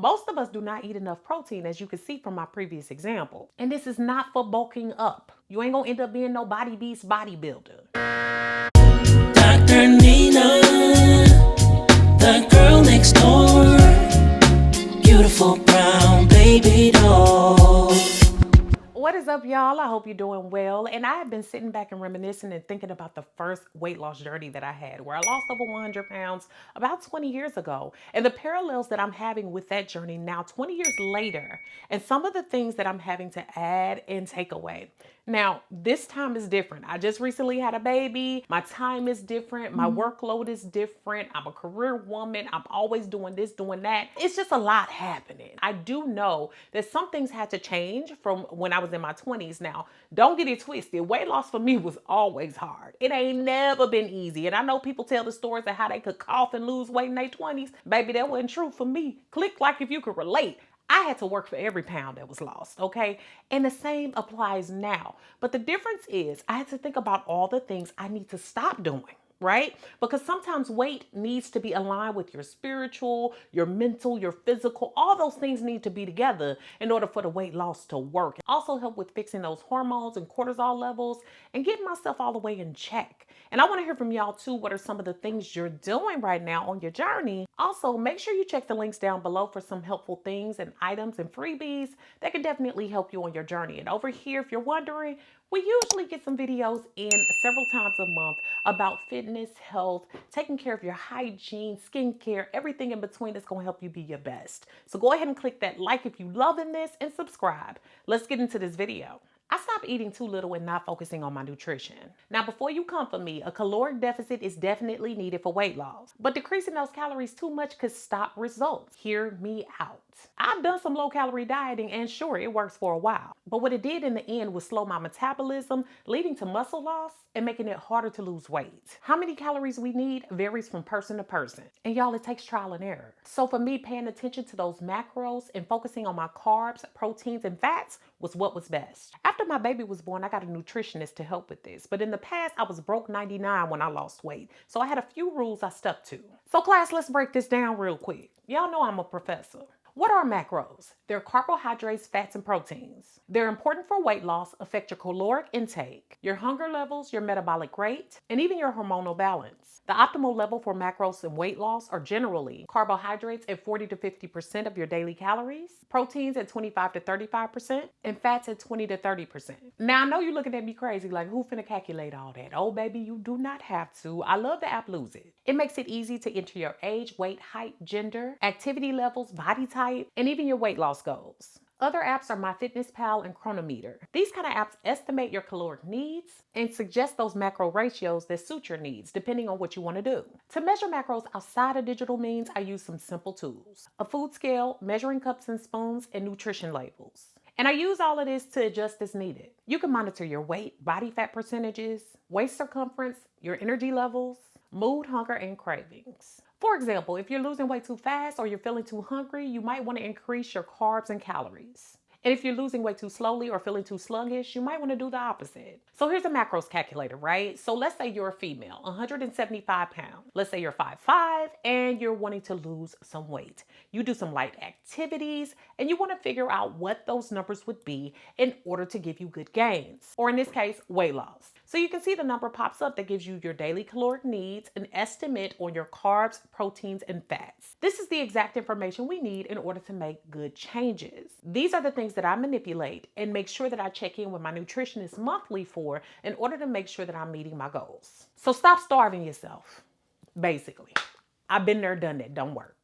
Most of us do not eat enough protein, as you can see from my previous example. And this is not for bulking up. You ain't gonna end up being no body beast bodybuilder. Drnina, the girl next door, beautiful brown baby doll. What is up, y'all? I hope you're doing well. And I have been sitting back and reminiscing and thinking about the first weight loss journey that I had, where I lost over 100 pounds about 20 years ago, and the parallels that I'm having with that journey now 20 years later, and some of the things that I'm having to add and take away. Now, this time is different. I just recently had a baby. My time is different. My workload is different. I'm a career woman. I'm always doing this, doing that. It's just a lot happening. I do know that some things had to change from when I was in my 20s. Now, don't get it twisted. Weight loss for me was always hard. It ain't never been easy. And I know people tell the stories of how they could cough and lose weight in their 20s. Baby, that wasn't true for me. Click like if you could relate. I had to work for every pound that was lost, okay? And the same applies now. But the difference is I had to think about all the things I need to stop doing, right? Because sometimes weight needs to be aligned with your spiritual, your mental, your physical. All those things need to be together in order for the weight loss to work. Also help with fixing those hormones and cortisol levels and getting myself all the way in check. And I want to hear from y'all too. What are some of the things you're doing right now on your journey? Also, make sure you check the links down below for some helpful things and items and freebies that can definitely help you on your journey. And over here, if you're wondering, we usually get some videos in several times a month about fitness, health, taking care of your hygiene, skincare, everything in between that's going to help you be your best. So go ahead and click that like if you're loving this and subscribe. Let's get into this video. I stopped eating too little and not focusing on my nutrition. Now, before you come for me, a caloric deficit is definitely needed for weight loss, but decreasing those calories too much could stop results. Hear me out. I've done some low-calorie dieting, and sure, it works for a while, but what it did in the end was slow my metabolism, leading to muscle loss and making it harder to lose weight. How many calories we need varies from person to person, and y'all, it takes trial and error. So for me, paying attention to those macros and focusing on my carbs, proteins, and fats was what was best. After my baby was born, I got a nutritionist to help with this, but in the past, I was broke 99 when I lost weight, so I had a few rules I stuck to. So class, let's break this down real quick. Y'all know I'm a professor. What are macros? They're carbohydrates, fats, and proteins. They're important for weight loss, affect your caloric intake, your hunger levels, your metabolic rate, and even your hormonal balance. The optimal level for macros and weight loss are generally carbohydrates at 40 to 50% of your daily calories, proteins at 25 to 35%, and fats at 20 to 30%. Now, I know you're looking at me crazy, like, who finna calculate all that? Oh, baby, you do not have to. I love the app Lose It. It makes it easy to enter your age, weight, height, gender, activity levels, body type, and even your weight loss goals. Other apps are MyFitnessPal and Chronometer. These kind of apps estimate your caloric needs and suggest those macro ratios that suit your needs, depending on what you want to do. To measure macros outside of digital means, I use some simple tools: a food scale, measuring cups and spoons, and nutrition labels. And I use all of this to adjust as needed. You can monitor your weight, body fat percentages, waist circumference, your energy levels, mood, hunger, and cravings. For example, if you're losing weight too fast or you're feeling too hungry, you might want to increase your carbs and calories. And if you're losing weight too slowly or feeling too sluggish, you might want to do the opposite. So here's a macros calculator, right? So let's say you're a female, 175 pounds. Let's say you're 5'5" and you're wanting to lose some weight. You do some light activities and you want to figure out what those numbers would be in order to give you good gains, or in this case, weight loss. So you can see the number pops up that gives you your daily caloric needs, an estimate on your carbs, proteins, and fats. This is the exact information we need in order to make good changes. These are the things that I manipulate and make sure that I check in with my nutritionist monthly for in order to make sure that I'm meeting my goals. So stop starving yourself, basically. I've been there, done that, don't work.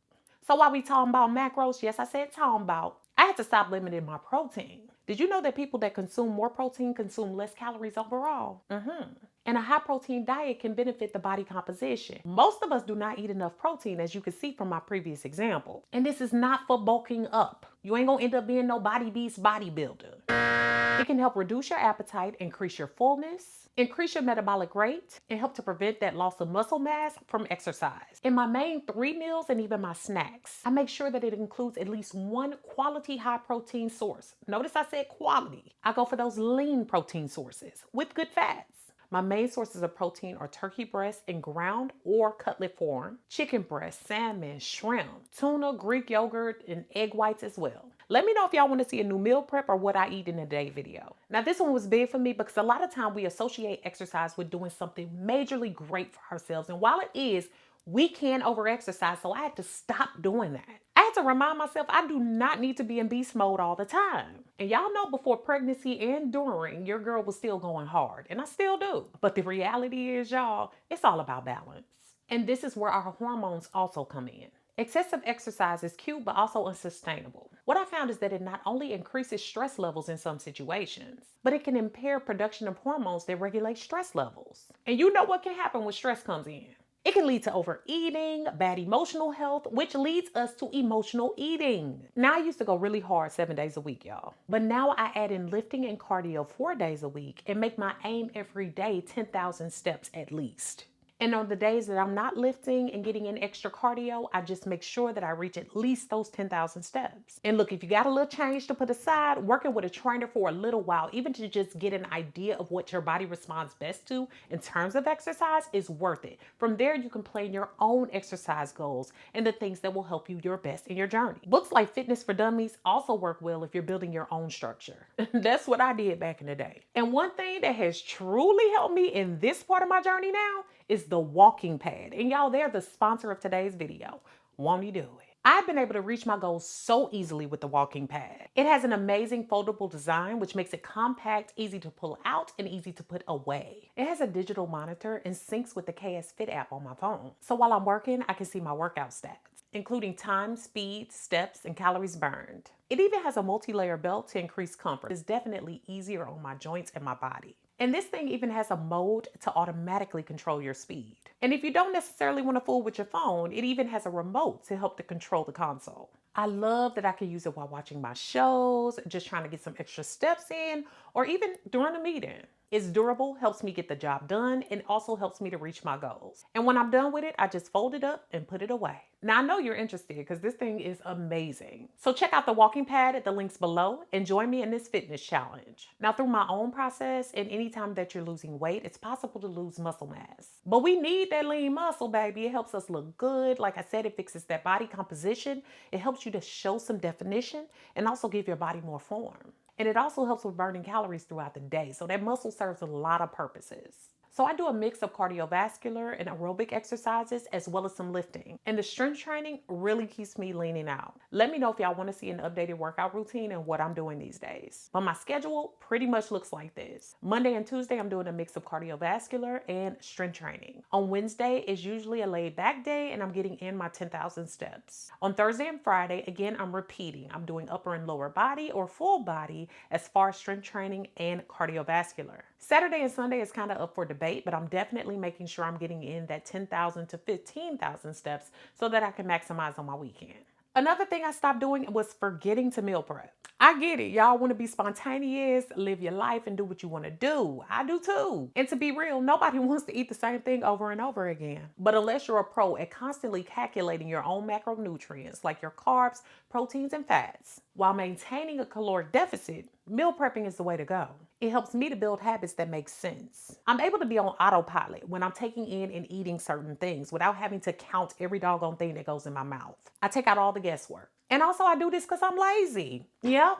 So while we talking about macros, yes, I said talking about, I had to stop limiting my protein. Did you know that people that consume more protein consume less calories overall? And a high protein diet can benefit the body composition. Most of us do not eat enough protein, as you can see from my previous example. And this is not for bulking up. You ain't gonna end up being no body beast bodybuilder. It can help reduce your appetite, increase your fullness, increase your metabolic rate, and help to prevent that loss of muscle mass from exercise. In my main 3 meals and even my snacks, I make sure that it includes at least one quality high protein source. Notice I said quality. I go for those lean protein sources with good fats. My main sources of protein are turkey breast in ground or cutlet form, chicken breast, salmon, shrimp, tuna, Greek yogurt, and egg whites as well. Let me know if y'all want to see a new meal prep or what I eat in a day video. Now this one was big for me because a lot of time we associate exercise with doing something majorly great for ourselves. And while it is, we can over-exercise, so I had to stop doing that. I had to remind myself I do not need to be in beast mode all the time. And y'all know before pregnancy and during, your girl was still going hard, and I still do. But the reality is, y'all, it's all about balance. And this is where our hormones also come in. Excessive exercise is cute, but also unsustainable. What I found is that it not only increases stress levels in some situations, but it can impair production of hormones that regulate stress levels. And you know what can happen when stress comes in. It can lead to overeating, bad emotional health, which leads us to emotional eating. Now, I used to go really hard 7 days a week, y'all. But now I add in lifting and cardio 4 days a week and make my aim every day 10,000 steps at least. And on the days that I'm not lifting and getting in extra cardio, I just make sure that I reach at least those 10,000 steps. And look, if you got a little change to put aside, working with a trainer for a little while, even to just get an idea of what your body responds best to in terms of exercise, is worth it. From there, you can plan your own exercise goals and the things that will help you your best in your journey. Books like Fitness for Dummies also work well if you're building your own structure. That's what I did back in the day. And one thing that has truly helped me in this part of my journey now is the walking pad. And y'all, they're the sponsor of today's video. Won't you do it? I've been able to reach my goals so easily with the walking pad. It has an amazing foldable design, which makes it compact, easy to pull out, and easy to put away. It has a digital monitor and syncs with the KS Fit app on my phone. So while I'm working, I can see my workout stats, including time, speed, steps, and calories burned. It even has a multi-layer belt to increase comfort. It's definitely easier on my joints and my body. And this thing even has a mode to automatically control your speed. And if you don't necessarily want to fool with your phone, it even has a remote to help to control the console. I love that I can use it while watching my shows, just trying to get some extra steps in, or even during a meeting. It's durable, helps me get the job done, and also helps me to reach my goals. And when I'm done with it, I just fold it up and put it away. Now I know you're interested because this thing is amazing. So check out the walking pad at the links below and join me in this fitness challenge. Now through my own process and anytime that you're losing weight, it's possible to lose muscle mass. But we need that lean muscle, baby. It helps us look good. Like I said, it fixes that body composition. It helps you to show some definition and also give your body more form. And it also helps with burning calories throughout the day. So that muscle serves a lot of purposes. So I do a mix of cardiovascular and aerobic exercises as well as some lifting. And the strength training really keeps me leaning out. Let me know if y'all want to see an updated workout routine and what I'm doing these days. But my schedule pretty much looks like this. Monday and Tuesday, I'm doing a mix of cardiovascular and strength training. On Wednesday is usually a laid back day and I'm getting in my 10,000 steps. On Thursday and Friday, again, I'm repeating. I'm doing upper and lower body or full body as far as strength training and cardiovascular. Saturday and Sunday is kind of up for debate, but I'm definitely making sure I'm getting in that 10,000 to 15,000 steps so that I can maximize on my weekend. Another thing I stopped doing was forgetting to meal prep. I get it. Y'all want to be spontaneous, live your life, and do what you want to do. I do too. And to be real, nobody wants to eat the same thing over and over again. But unless you're a pro at constantly calculating your own macronutrients, like your carbs, proteins, and fats, while maintaining a caloric deficit, meal prepping is the way to go. It helps me to build habits that make sense. I'm able to be on autopilot when I'm taking in and eating certain things without having to count every doggone thing that goes in my mouth. I take out all the guesswork. And also I do this because I'm lazy. Yep,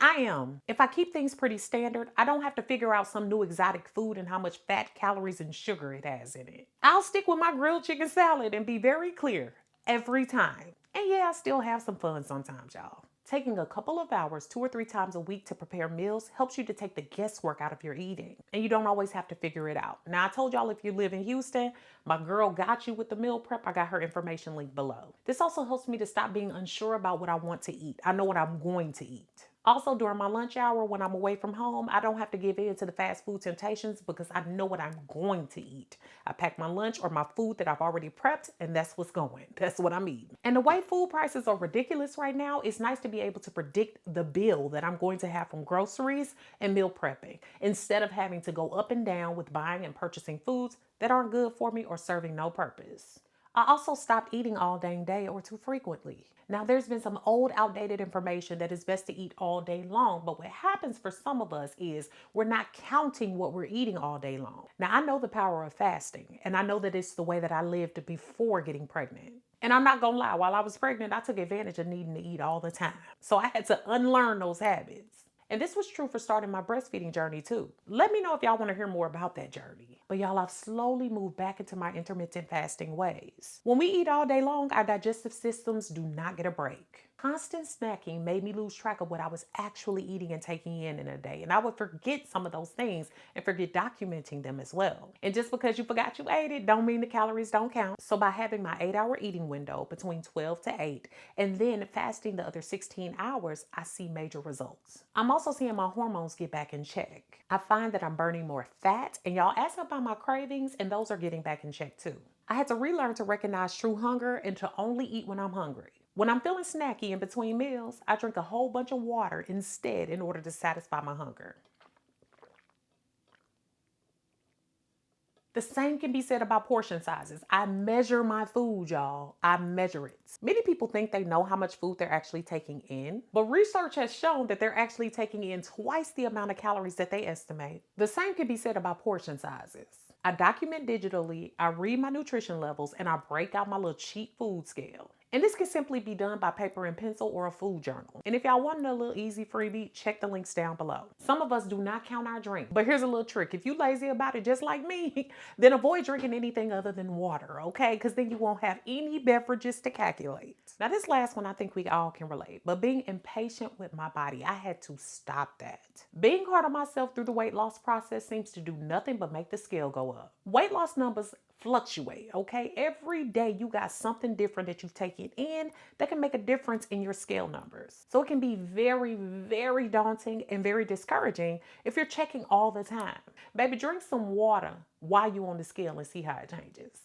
I am. If I keep things pretty standard, I don't have to figure out some new exotic food and how much fat, calories, and sugar it has in it. I'll stick with my grilled chicken salad and be very clear every time. And yeah, I still have some fun sometimes, y'all. Taking a couple of hours 2 or 3 times a week to prepare meals helps you to take the guesswork out of your eating. And you don't always have to figure it out. Now, I told y'all if you live in Houston, my girl got you with the meal prep. I got her information linked below. This also helps me to stop being unsure about what I want to eat. I know what I'm going to eat. Also, during my lunch hour when I'm away from home, I don't have to give in to the fast food temptations because I know what I'm going to eat. I pack my lunch or my food that I've already prepped, and that's what's going. That's what I'm eating. And the way food prices are ridiculous right now, it's nice to be able to predict the bill that I'm going to have from groceries and meal prepping, instead of having to go up and down with buying and purchasing foods that aren't good for me or serving no purpose. I also stopped eating all dang day or too frequently. Now, there's been some old, outdated information that it's best to eat all day long, but what happens for some of us is we're not counting what we're eating all day long. Now, I know the power of fasting, and I know that it's the way that I lived before getting pregnant. And I'm not gonna lie, while I was pregnant, I took advantage of needing to eat all the time. So I had to unlearn those habits. And this was true for starting my breastfeeding journey too. Let me know if y'all want to hear more about that journey. But y'all, I've slowly moved back into my intermittent fasting ways. When we eat all day long, our digestive systems do not get a break. Constant snacking made me lose track of what I was actually eating and taking in a day. And I would forget some of those things and forget documenting them as well. And just because you forgot you ate it, don't mean the calories don't count. So by having my 8-hour eating window between 12 to 8 and then fasting the other 16 hours, I see major results. I'm also seeing my hormones get back in check. I find that I'm burning more fat, and y'all ask about my cravings, and those are getting back in check too. I had to relearn to recognize true hunger and to only eat when I'm hungry. When I'm feeling snacky in between meals, I drink a whole bunch of water instead in order to satisfy my hunger. The same can be said about portion sizes. I measure my food, y'all. I measure it. Many people think they know how much food they're actually taking in, but research has shown that they're actually taking in twice the amount of calories that they estimate. The same can be said about portion sizes. I document digitally, I read my nutrition levels, and I break out my little cheat food scale. And this can simply be done by paper and pencil or a food journal. And if y'all want a little easy freebie, check the links down below. Some of us do not count our drink, but here's a little trick. If you lazy about it just like me, then avoid drinking anything other than water, okay? Because then you won't have any beverages to calculate. Now this last one I think we all can relate, but being impatient with my body, I had to stop that. Being hard on myself through the weight loss process seems to do nothing but make the scale go up. Weight loss numbers fluctuate, okay? Every day you got something different that you've taken in that can make a difference in your scale numbers. So it can be very, very daunting and very discouraging if you're checking all the time. Baby, drink some water while you're on the scale and see how it changes.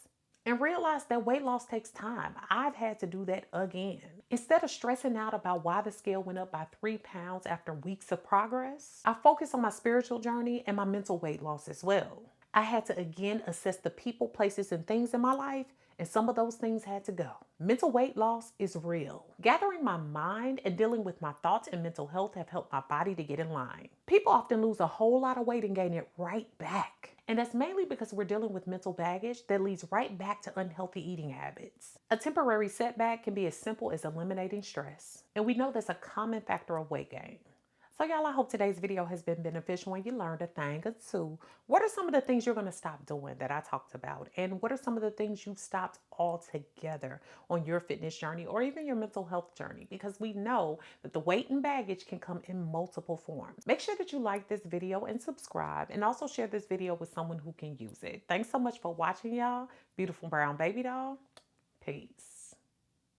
And realize that weight loss takes time. I've had to do that again. Instead of stressing out about why the scale went up by 3 pounds after weeks of progress, I focused on my spiritual journey and my mental weight loss as well. I had to again assess the people, places, and things in my life, and some of those things had to go. Mental weight loss is real. Gathering my mind and dealing with my thoughts and mental health have helped my body to get in line. People often lose a whole lot of weight and gain it right back. And that's mainly because we're dealing with mental baggage that leads right back to unhealthy eating habits. A temporary setback can be as simple as eliminating stress. And we know that's a common factor of weight gain. So y'all, I hope today's video has been beneficial and you learned a thing or two. What are some of the things you're going to stop doing that I talked about? And what are some of the things you've stopped altogether on your fitness journey or even your mental health journey? Because we know that the weight and baggage can come in multiple forms. Make sure that you like this video and subscribe, and also share this video with someone who can use it. Thanks so much for watching, y'all. Beautiful brown baby doll. Peace.